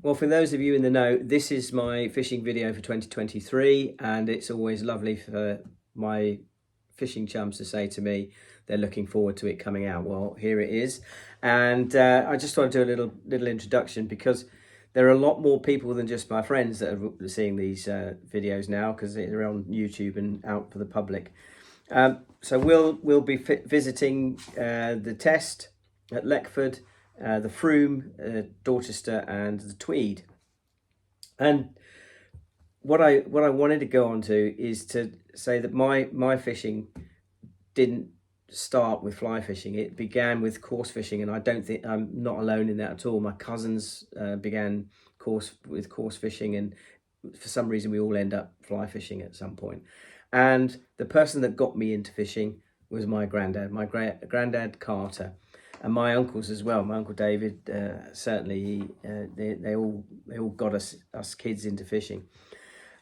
Well, for those of you in the know, this is my fishing video for 2023, and it's always lovely for my fishing chums to say to me they're looking forward to it coming out. Well, here it is, and I just want to do a little introduction, because there are a lot more people than just my friends that are seeing these videos now, because they're on YouTube and out for the public. So we'll be visiting the Test at Leckford, the Frome, Dorchester, and the Tweed. And what I wanted to go on to is to say that my fishing didn't start with fly fishing. It began with coarse fishing, and I don't think I'm not alone in that at all. My cousins began with coarse fishing, and for some reason we all end up fly fishing at some point. And the person that got me into fishing was my granddad, granddad Carter. And my uncles as well. My uncle David, certainly, they all got us kids into fishing.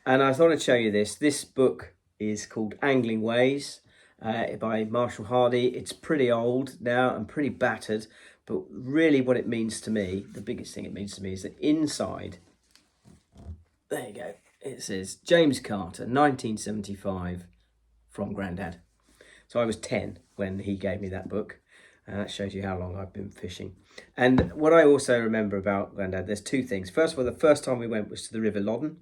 And I thought I'd show you this. This book is called Angling Ways by Marshall Hardy. It's pretty old now and pretty battered, but really what it means to me, the biggest thing it means to me, is that inside, there you go, it says James Carter, 1975, from Grandad. So I was 10 when he gave me that book. And that shows you how long I've been fishing. And what I also remember about Grandad, there's two things. First of all, the first time we went was to the River Loddon,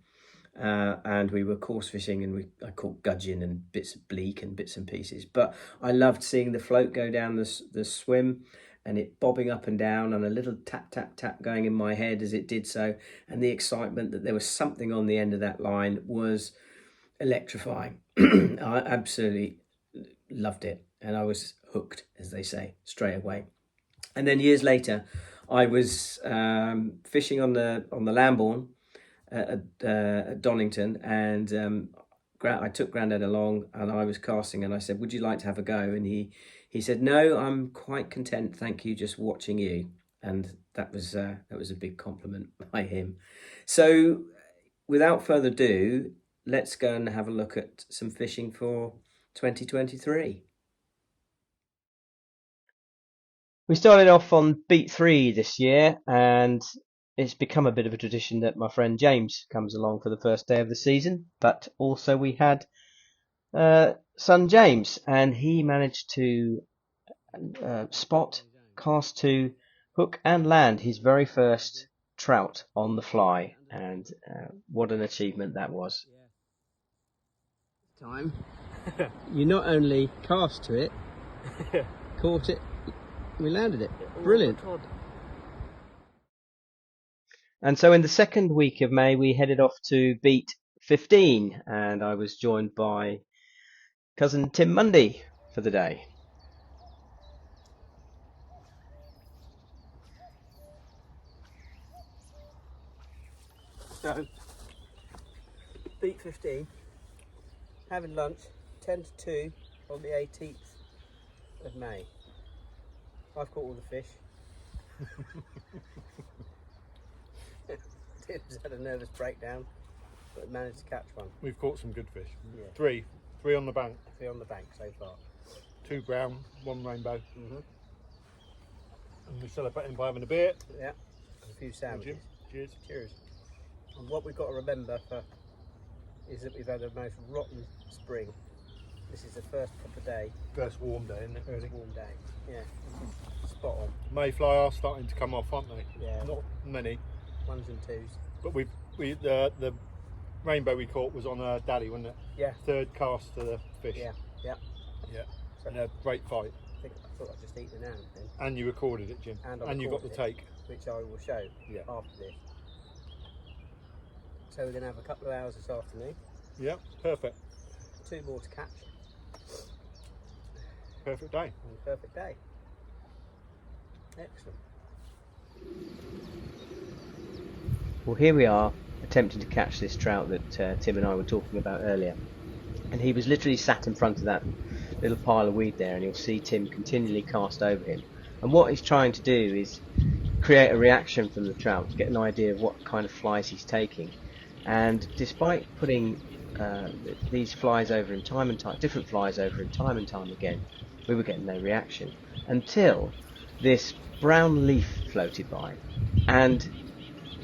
and we were coarse fishing, and I caught gudgeon and bits of bleak and bits and pieces. But I loved seeing the float go down the swim, and it bobbing up and down, and a little tap, tap, tap going in my head as it did so. And the excitement that there was something on the end of that line was electrifying. I absolutely loved it. And I was hooked, as they say, straight away. And then years later, I was fishing on the Lambourne at Donington, and I took Grandad along, and I was casting, and I said, "Would you like to have a go?" And he said, "No, I'm quite content, thank you, just watching you." And that was a big compliment by him. So, without further ado, let's go and have a look at some fishing for 2023. We started off on beat 3 this year, and it's become a bit of a tradition that my friend James comes along for the first day of the season. But also we had son James, and he managed to spot, cast to, hook and land his very first trout on the fly, and what an achievement that was. Time you not only cast to it, caught it, we landed it. Brilliant. And so in the second week of May, we headed off to beat 15, and I was joined by cousin Tim Mundy for the day. So, beat 15, having lunch, 10 to 2 on the 18th of May. I've caught all the fish. Tim's had a nervous breakdown, but managed to catch one. We've caught some good fish. Yeah. Three on the bank. 3 on the bank so far. 2 brown, 1 rainbow. And we're celebrating by having a beer. Yeah, a few sandwiches. Cheers. Cheers. And what we've got to remember is that we've had a most rotten spring. This is the first proper day. First warm day, isn't it? Really? Warm day. Yeah. Spot on. Mayfly are starting to come off, aren't they? Yeah. Not many. 1s and 2s. But the rainbow we caught was on a daddy, wasn't it? Yeah. 3rd cast to the fish. Yeah. Yeah. So, and a great fight. I thought I'd just eat the hand then. And you recorded it, Jim. And you got the take. Which I will show after this. So we're going to have a couple of hours this afternoon. Yeah, perfect. 2 more to catch. Perfect day. Perfect day. Excellent. Well, here we are attempting to catch this trout that Tim and I were talking about earlier. And he was literally sat in front of that little pile of weed there, and you'll see Tim continually cast over him. And what he's trying to do is create a reaction from the trout to get an idea of what kind of flies he's taking. And despite putting these flies over in time and time, different flies over in time and time again, we were getting no reaction until this brown leaf floated by, and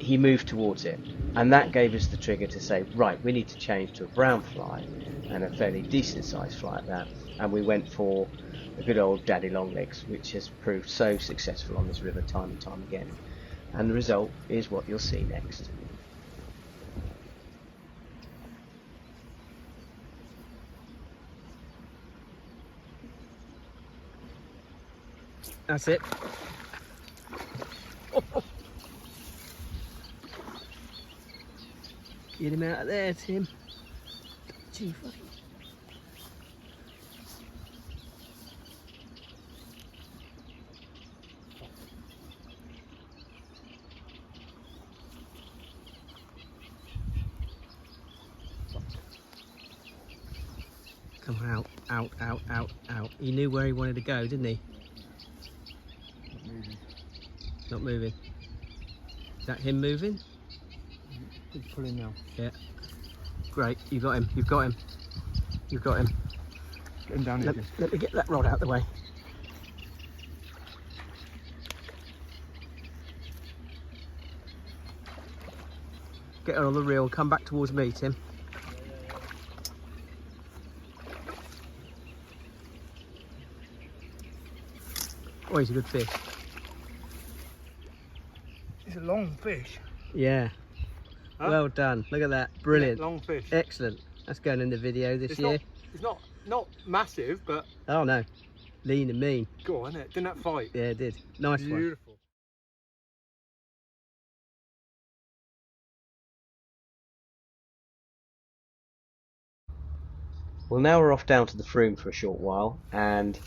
he moved towards it, and that gave us the trigger to say, right, we need to change to a brown fly, and a fairly decent sized fly at that. And we went for the good old daddy longlegs, which has proved so successful on this river time and time again. And the result is what you'll see next. That's it. Get him out of there, Tim. Gee, fucking. Come out, out, out, out, out. He knew where he wanted to go, didn't he? Not moving. Not moving. Is that him moving? He's pulling now. Yeah. Great, you got him, you've got him. You've got him. Get him down here. Let me get that rod out of the way. Get her on the reel, come back towards me, Tim. Oh, he's a good fish. It's a long fish. Yeah. Huh? Well done. Look at that. Brilliant. Yeah, long fish. Excellent. That's going in the video this year. It's not massive, but... Oh no. Lean and mean. Go on, it? Didn't that fight? Yeah, it did. Nice one. Beautiful. Well, now we're off down to the Frome for a short while, and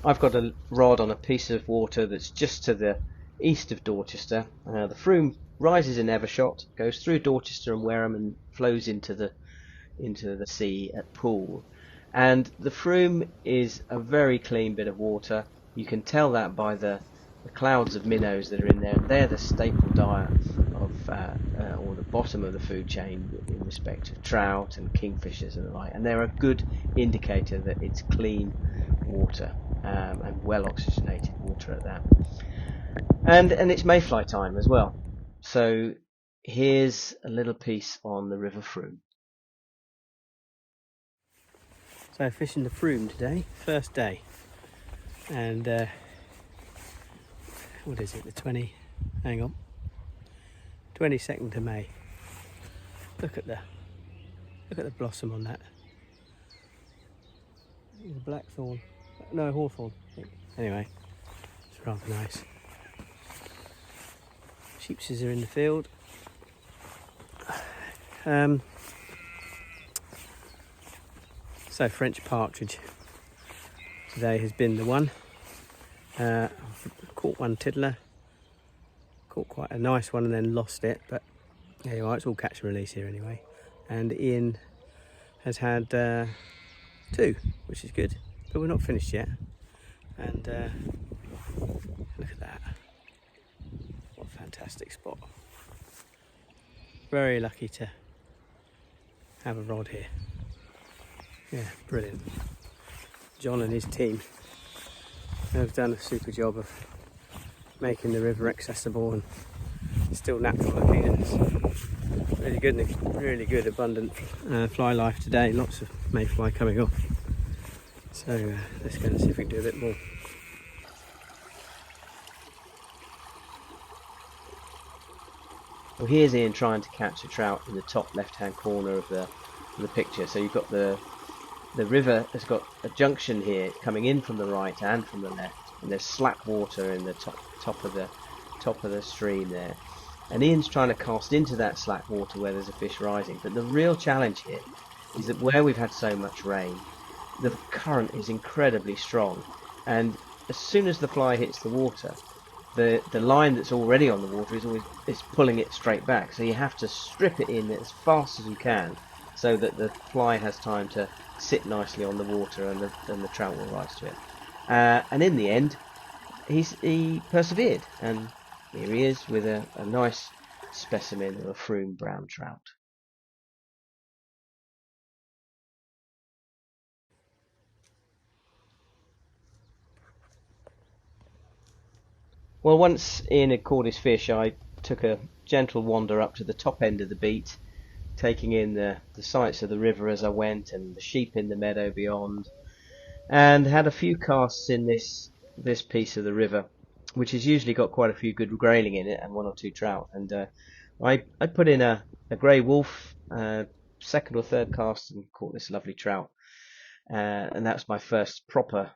I've got a rod on a piece of water that's just to the east of Dorchester. The Frome rises in Evershot, goes through Dorchester and Wareham, and flows into the sea at Poole. And the Frome is a very clean bit of water. You can tell that by the clouds of minnows that are in there. They're the staple diet of, or the bottom of the food chain in respect of trout and kingfishers and the like. And they're a good indicator that it's clean water, and well oxygenated water at that. And it's mayfly time as well. So here's a little piece on the River Frome. So fishing the Frome today, first day, and what is it, the 22nd of May. Look at the blossom on that. It's a blackthorn, no, hawthorn. Anyway, it's rather nice. Sheepses are in the field. So French partridge today has been the one. Caught one tiddler, caught quite a nice one and then lost it, but there you are, it's all catch and release here anyway. And Ian has had 2, which is good, but we're not finished yet. And look at that, what a fantastic spot. Very lucky to have a rod here. Yeah, brilliant. John and his team have done a super job of making the river accessible and still natural looking, and it's really good abundant fly life today. Lots of mayfly coming off, so let's go and see if we can do a bit more. Well, here's Ian trying to catch a trout in the top left hand corner of the picture. So you've got the river has got a junction here coming in from the right and from the left, and there's slack water in the top of the stream there. And Ian's trying to cast into that slack water where there's a fish rising. But the real challenge here is that where we've had so much rain, the current is incredibly strong, and as soon as the fly hits the water, the line that's already on the water is pulling it straight back. So you have to strip it in as fast as you can, so that the fly has time to sit nicely on the water and the trout will rise to it. And in the end, he persevered, and here he is with a nice specimen of a Frome brown trout. Well, once Ian had caught his fish, I took a gentle wander up to the top end of the beat, taking in the sights of the river as I went and the sheep in the meadow beyond, and had a few casts in this piece of the river, which has usually got quite a few good grayling in it and one or two trout. And I put in a grey wolf, second or third cast, and caught this lovely trout. And that's my first proper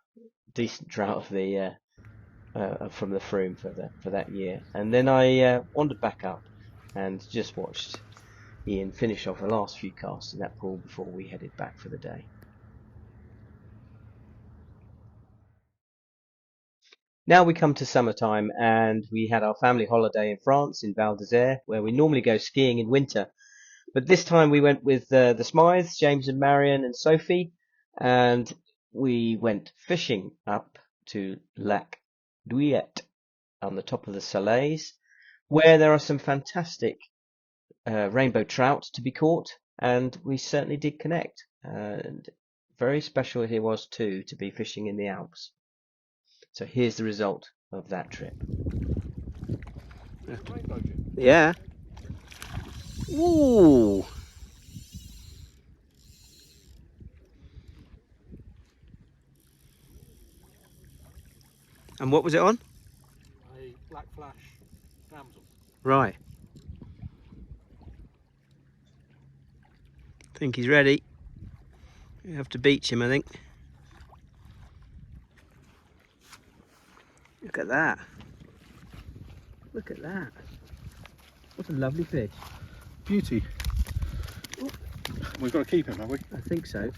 decent trout of the from the Frome for that year. And then I wandered back up and just watched Ian finish off the last few casts in that pool before we headed back for the day. Now we come to summertime, and we had our family holiday in France, in Val d'Isère, where we normally go skiing in winter. But this time we went with the Smythes, James and Marion and Sophie, and we went fishing up to Lac Douillet on the top of the Salais, where there are some fantastic rainbow trout to be caught, and we certainly did connect. And very special it was too to be fishing in the Alps. So here's the result of that trip. Yeah. Ooh. And what was it on? A black flash damsel. Right. I think he's ready. You have to beach him, I think. Look at that. Look at that. What a lovely fish. Beauty. Ooh. We've got to keep him, have we? I think so.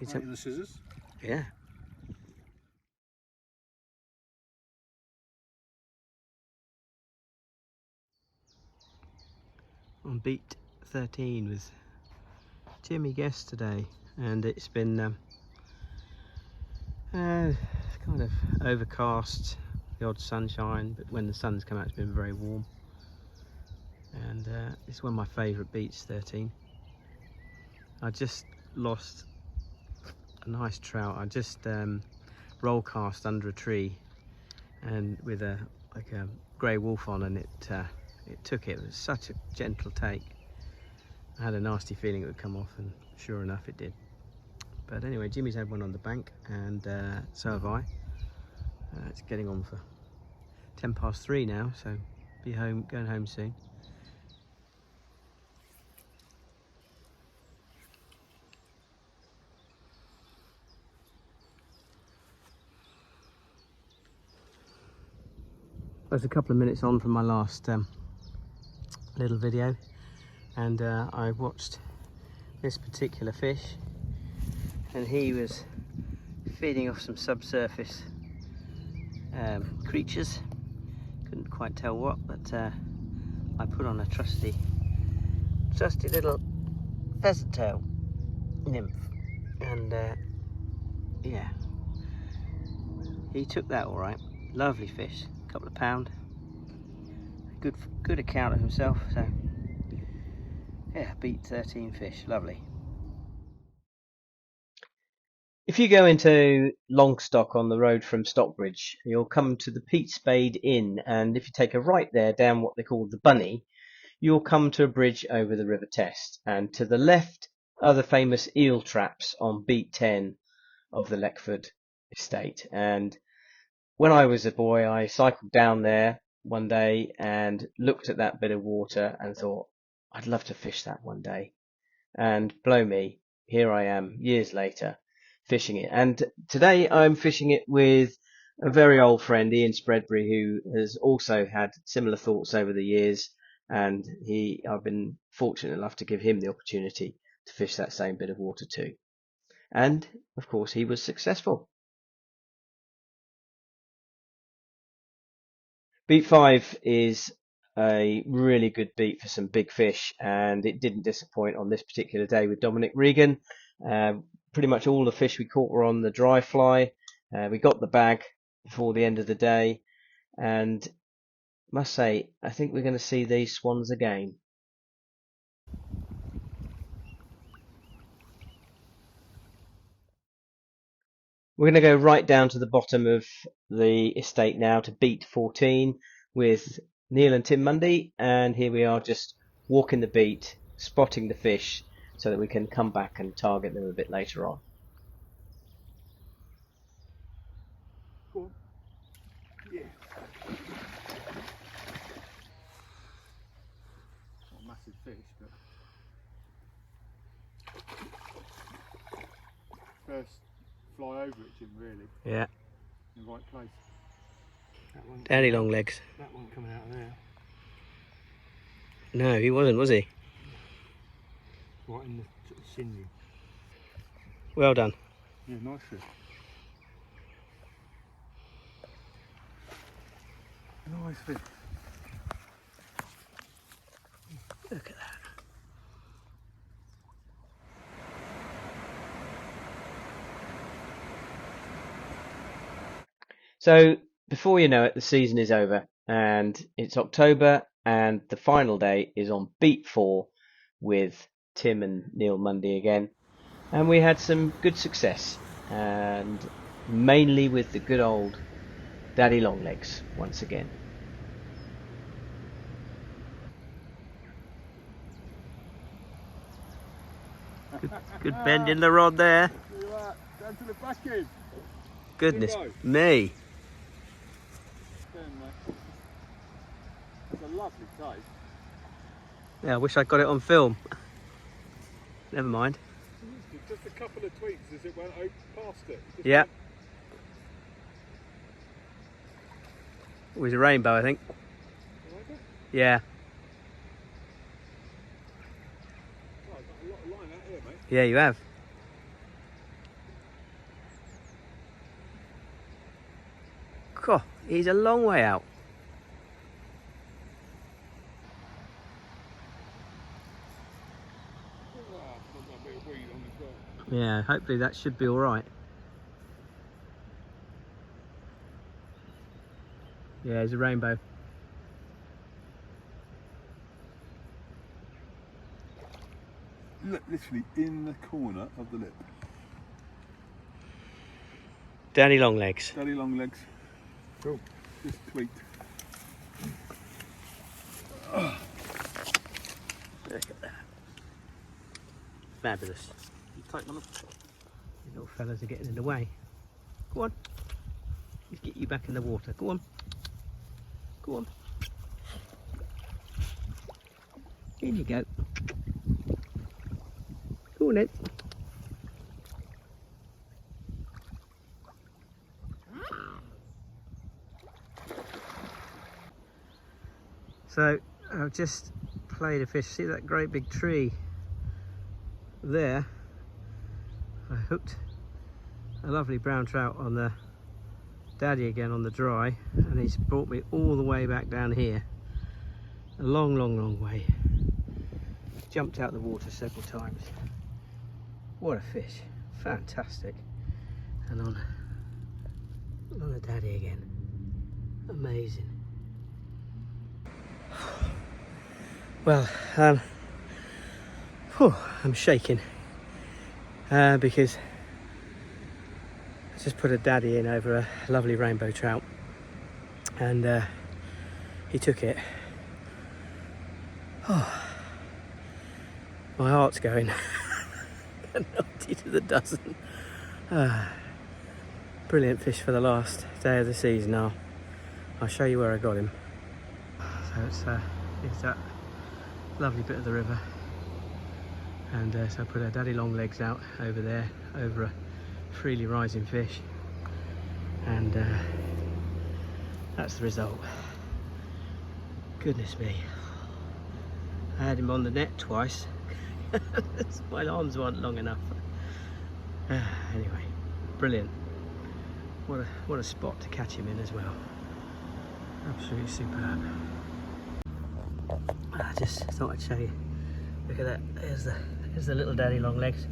Right in the scissors. Yeah. On beat 13 with Jimmy Guest today, and it's been kind of overcast, the odd sunshine, but when the sun's come out it's been very warm. And it's one of my favourite beats, 13. I just lost a nice trout. I just roll cast under a tree and with a grey wolf on, and it took it. It was such a gentle take. I had a nasty feeling it would come off, and sure enough it did. But anyway, Jimmy's had one on the bank, and so have I. It's getting on for 3:10 now, so be going home soon. I was a couple of minutes on from my last little video, and I watched this particular fish, and he was feeding off some subsurface creatures. Couldn't quite tell what, but I put on a trusty little pheasant tail nymph, and yeah, he took that all right. Lovely fish, a couple of pound. Good account of himself. So yeah, beat 13 fish, lovely. If you go into Longstock on the road from Stockbridge, you'll come to the Pete Spade Inn, and if you take a right there down what they call the Bunny, you'll come to a bridge over the River Test, and to the left are the famous eel traps on beat 10 of the Leckford estate. And when I was a boy, I cycled down there one day and looked at that bit of water and thought, I'd love to fish that one day. And blow me, here I am years later fishing it. And today I'm fishing it with a very old friend, Ian Spreadbury, who has also had similar thoughts over the years, and I've been fortunate enough to give him the opportunity to fish that same bit of water too. And of course he was successful. Beat 5 is a really good beat for some big fish, and it didn't disappoint on this particular day with Dominic Regan. Pretty much all the fish we caught were on the dry fly. We got the bag before the end of the day, and must say, I think we're going to see these swans again. We're going to go right down to the bottom of the estate now to beat 14 with Neil and Tim Mundy, and here we are just walking the beat, spotting the fish so that we can come back and target them a bit later on. Cool. Yeah. Not a massive fish, but first fly over it, Jim, really. Yeah. In the right place. Daddy long legs. That one coming out of there. No, he wasn't, was he? Right in the sort of sinew. Well done. Yeah, nice fish. Nice fish. Look at that. So before you know it, the season is over and it's October and the final day is on beat 4 with Tim and Neil Mundy again. And we had some good success, and mainly with the good old Daddy Longlegs once again. Good bend in the rod there. Look at that. Down to the back end. Goodness me. It's a lovely taste. Yeah, I wish I got it on film. Never mind. Just a couple of tweaks as it went past it. Yeah. It was a rainbow, I think. Like it? Yeah. Oh, I've got a lot of line out here, mate. Yeah, you have. Cool. He's a long way out. Yeah, hopefully that should be all right. Yeah, it's a rainbow. Look, literally in the corner of the lip. Daddy Longlegs. Daddy long legs. Cool. Just tweaked. Look at that. Fabulous. You take one off. These little fellas are getting in the way. Go on. Let's get you back in the water. Go on. Go on. In you go. Go on then. So I've just played a fish. See that great big tree there? I hooked a lovely brown trout on the daddy again on the dry, and he's brought me all the way back down here. A long way. Jumped out the water several times. What a fish. Fantastic. And on the daddy again. Amazing. Well, I'm shaking because I just put a daddy in over a lovely rainbow trout, and he took it. Oh, my heart's going. 90 to the dozen. Brilliant fish for the last day of the season. I'll show you where I got him. So it's that lovely bit of the river, and so I put a daddy long legs out over there over a freely rising fish, and that's the result. Goodness me, I had him on the net twice. My arms weren't long enough. Anyway, brilliant. What a spot to catch him in as well. Absolutely superb. I just thought I'd show you. Look at that. There's the little daddy long legs.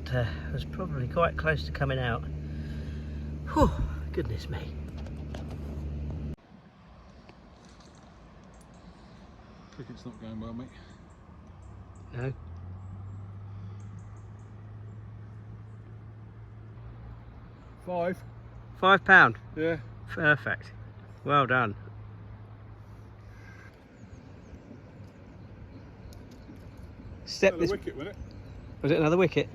That was probably quite close to coming out. Whew, goodness me. Cricket's not going well, mate. No. 5. £5. Yeah. Perfect. Well done. Step Another this. wicket, wasn't it? Was it another wicket?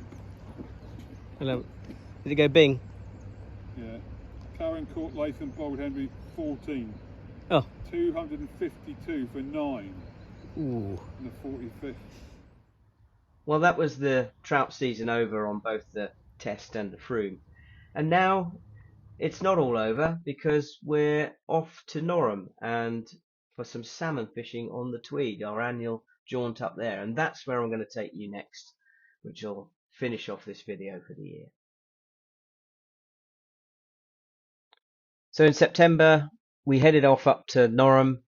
Hello. Did it go bing? Yeah. Karen Court Latham bowled Henry 14. Oh. 252 for 9. Ooh. In the 45th. Well, that was the trout season over on both the Test and the Frome. And now it's not all over, because we're off to Norham and for some salmon fishing on the Tweed, our annual jaunt up there. And that's where I'm going to take you next, which will finish off this video for the year. So in September, we headed off up to Norham,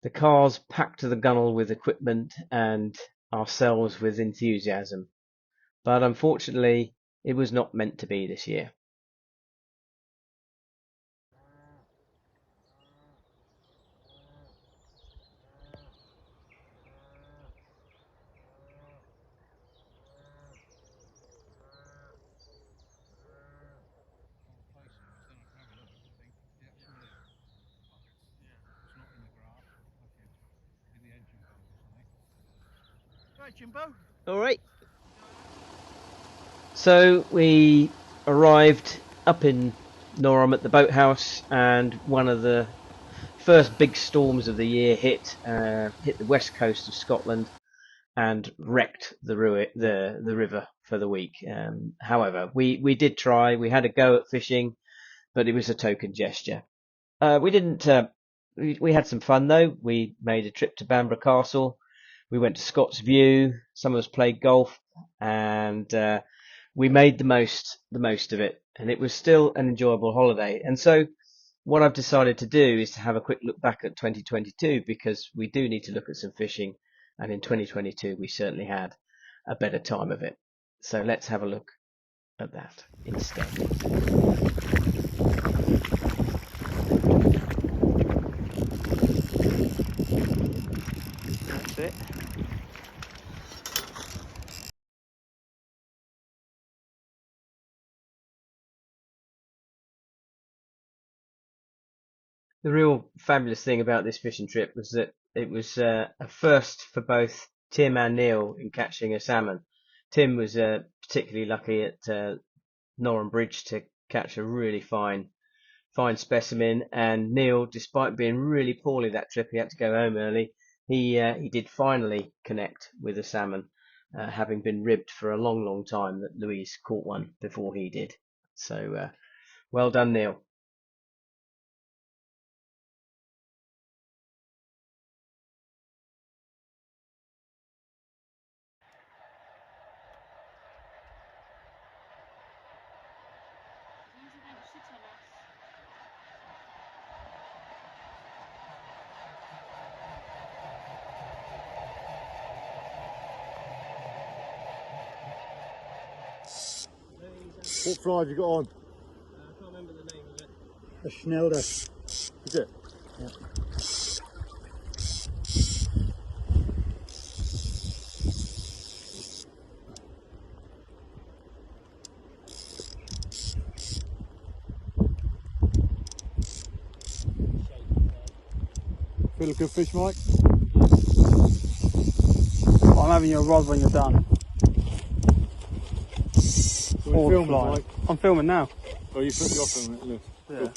the cars packed to the gunwale with equipment and ourselves with enthusiasm. But unfortunately, it was not meant to be this year. Right, Jimbo. All right. So we arrived up in Norham at the boathouse, and one of the first big storms of the year hit the west coast of Scotland and wrecked the river for the week. However, we did try. We had a go at fishing, but it was a token gesture. We didn't. We had some fun though. We made a trip to Bamburgh Castle. We went to Scott's View. Some of us played golf, and we made the most of it. And it was still an enjoyable holiday. And so, what I've decided to do is to have a quick look back at 2022, because we do need to look at some fishing. And in 2022, we certainly had a better time of it. So let's have a look at that instead. That's it. The real fabulous thing about this fishing trip was that it was a first for both Tim and Neil in catching a salmon. Tim was particularly lucky at Norham Bridge to catch a really fine specimen, and Neil, despite being really poorly that trip, he had to go home early. He did finally connect with a salmon, having been ribbed for a long time that Louise caught one before he did. So well done, Neil. What fly have you got on? I can't remember the name of it. A Schnelder. Is it? Yeah. Feel a good fish, Mike? I'm having your rod when you're done. So we're filming, Mike? I'm filming now. Oh, you put me off on it, look. Yeah. Cool.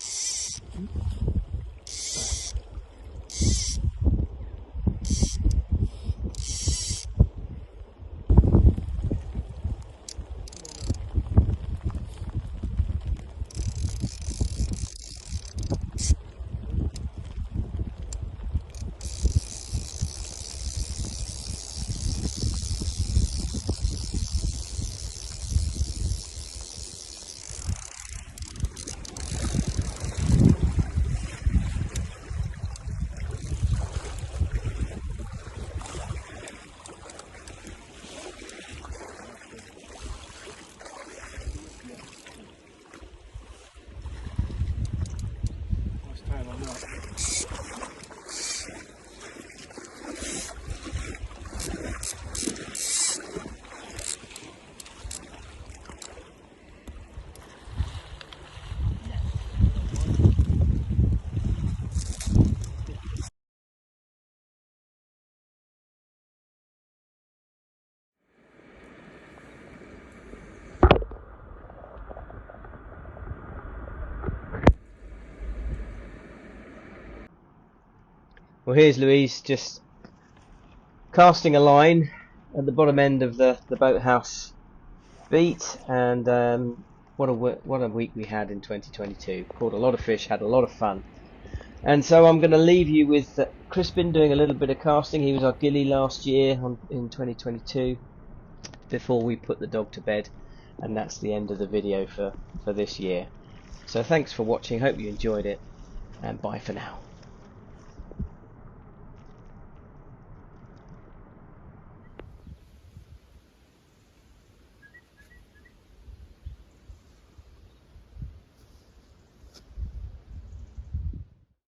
Well, here's Louise just casting a line at the bottom end of the boathouse beat, and what a week we had in 2022. Caught a lot of fish, had a lot of fun. And so I'm going to leave you with Crispin doing a little bit of casting. He was our gilly last year in 2022 before we put the dog to bed, and that's the end of the video for this year. So thanks for watching, hope you enjoyed it, and bye for now.